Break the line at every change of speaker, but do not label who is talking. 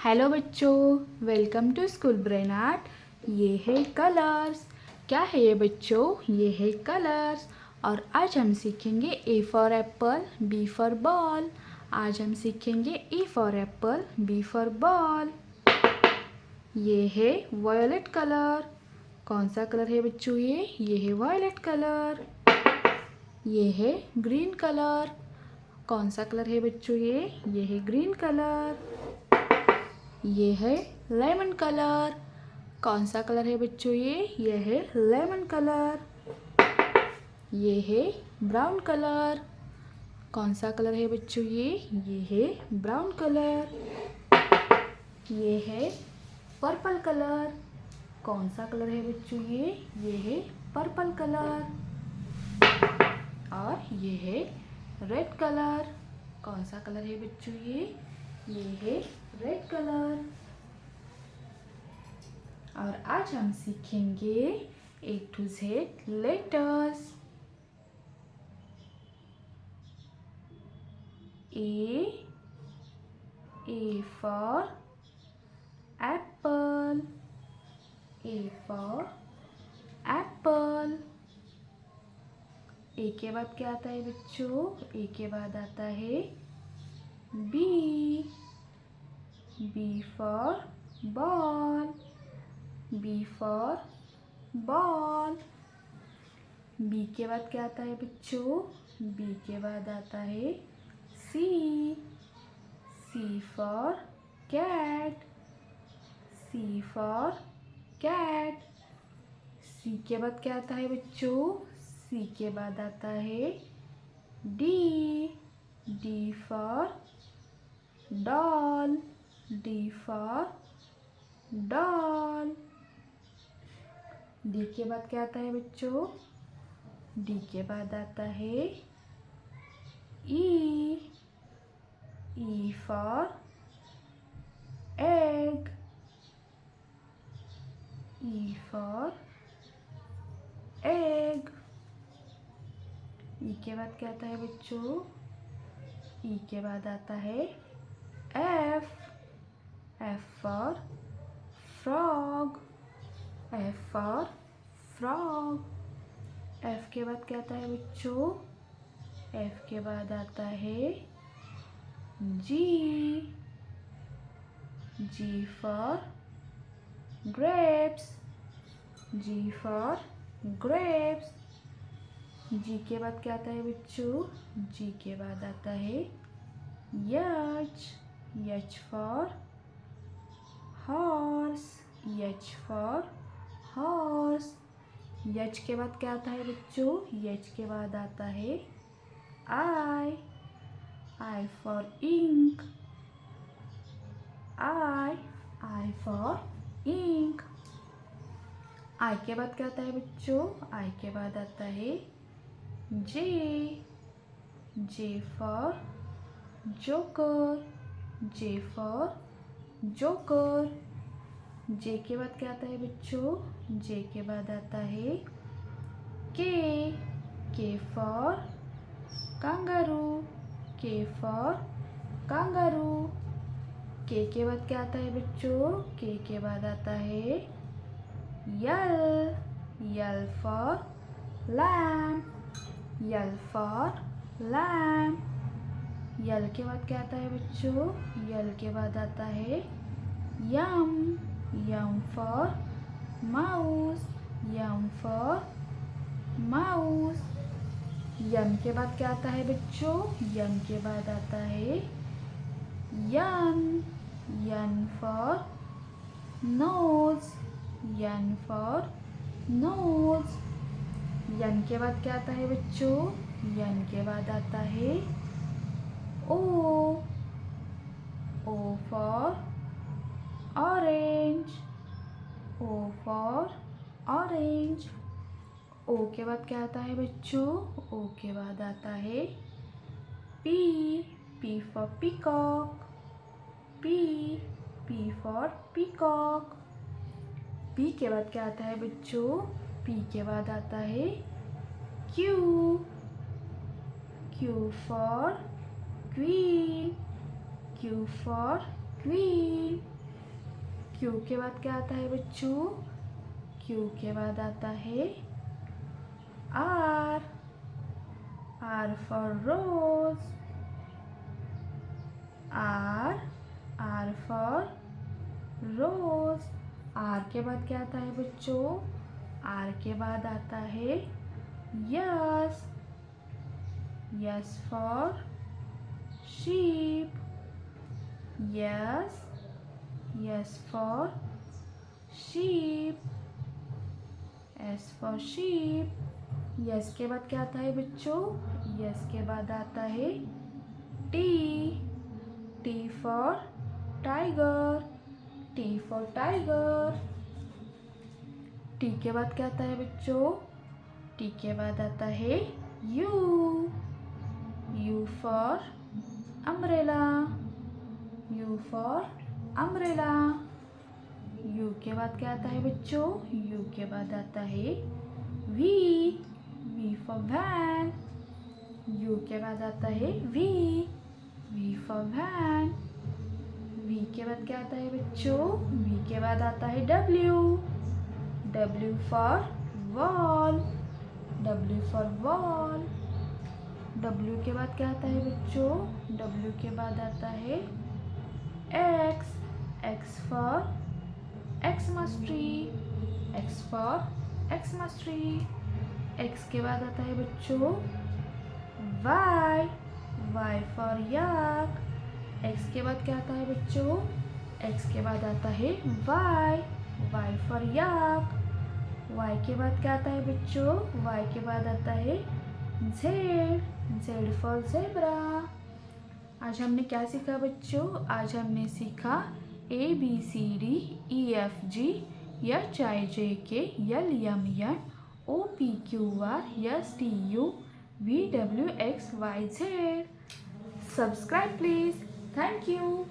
Hello बच्चों, welcome to School Brain Art. ये है कलर्स। क्या है ये बच्चों? ये है कलर्स। और आज हम सीखेंगे A for apple, B for ball. आज हम सीखेंगे A for apple, B for ball. ये है वायलेट कलर। कौन सा कलर है बच्चों? ये है वायलेट कलर। ये है ग्रीन कलर। कौन सा कलर है बच्चों? ये है ग्रीन कलर। ये है लेमन कलर। कौन सा कलर है बच्चों? ये है लेमन कलर। ये है ब्राउन कलर। कौन सा कलर है बच्चों? ये है ब्राउन कलर। ये है पर्पल कलर। कौन सा कलर है बच्चों? ये है पर्पल कलर। और ये है रेड कलर। कौन सा कलर है बच्चों? ये है रेड कलर। और आज हम सीखेंगे A to Z letters। A for apple। A for apple। A के बाद क्या आता है बच्चों? A के बाद आता है B। B for ball। B for ball। B के बाद क्या आता है बच्चों? B के बाद आता है C। C for cat। C for cat। C के बाद क्या आता है बच्चों? C के बाद आता है D। D for doll। D for doll। D के बाद क्या आता है बच्चों? D के बाद आता है E। E for egg। E for egg। E के बाद क्या आता है बच्चों? E के बाद आता है F। F for frog। F for frog। F के बाद क्या आता है बच्चों? F के बाद आता है G। G for grapes। G for grapes। G के बाद क्या आता है बच्चों? G के बाद आता है H। H for horse। H for horse। H के बाद क्या आता है बच्चों? H के बाद आता है I। I for ink। I for ink। I के बाद क्या आता है बच्चों? I के बाद आता है J। J for joker। J for joker। J के बाद क्या आता है बच्चों? J के बाद आता है K। K for kangaroo। K for kangaroo। K के बाद क्या आता है बच्चों? K के बाद आता है L। L for lamb। L for lamb। L के बाद क्या आता है बच्चों? L के बाद आता है Yum। Yum for mouse। Yum for mouse। Yum के बाद क्या आता है बच्चों? Yum के बाद आता है Yan। Yan for nose। Yan for nose। Yan के बाद क्या आता है बच्चों? Yan के बाद आता है O। O for orange। O for orange। O के बाद क्या आता है बच्चों? O के बाद आता है P। P for peacock। P। P for peacock। P के बाद क्या आता है बच्चों? P के बाद आता है Q। Q for queen। Q for queen। Q के बाद क्या आता है बच्चों? क्यू के बाद आता है R. R for rose. R for rose. R के बाद क्या आता है बच्चों? आर के बाद आता है yes. Yes for sheep. Yes. Yes for sheep. S for sheep. Yes के बाद क्या आता है बच्चों? Yes के बाद आता है T. T for tiger. T for tiger. T के बाद क्या आता है बच्चों? T के बाद आता है U. U for umbrella. U for umbrella. U के बाद क्या आता है बच्चों? U के बाद आता है V. V for van. U के बाद आता है V. V for van. V के बाद क्या आता है बच्चों? V के बाद आता है W. W for wall. W for wall. W के बाद क्या आता है बच्चों? W के बाद आता है X. X for Xmas tree. X for Xmas tree. X के बाद आता है बच्चों Y. Y for yak. X के बाद क्या आता है बच्चों? X के बाद आता है Y. Y for yak. Y के बाद क्या आता है बच्चों? Y के बाद आता है Z. Z for zebra. आज हमने क्या सीखा बच्चों? आज हमने सीखा ABCD EFG HIJK LMN OPQR STU VWXYZ. Subscribe please. Thank you.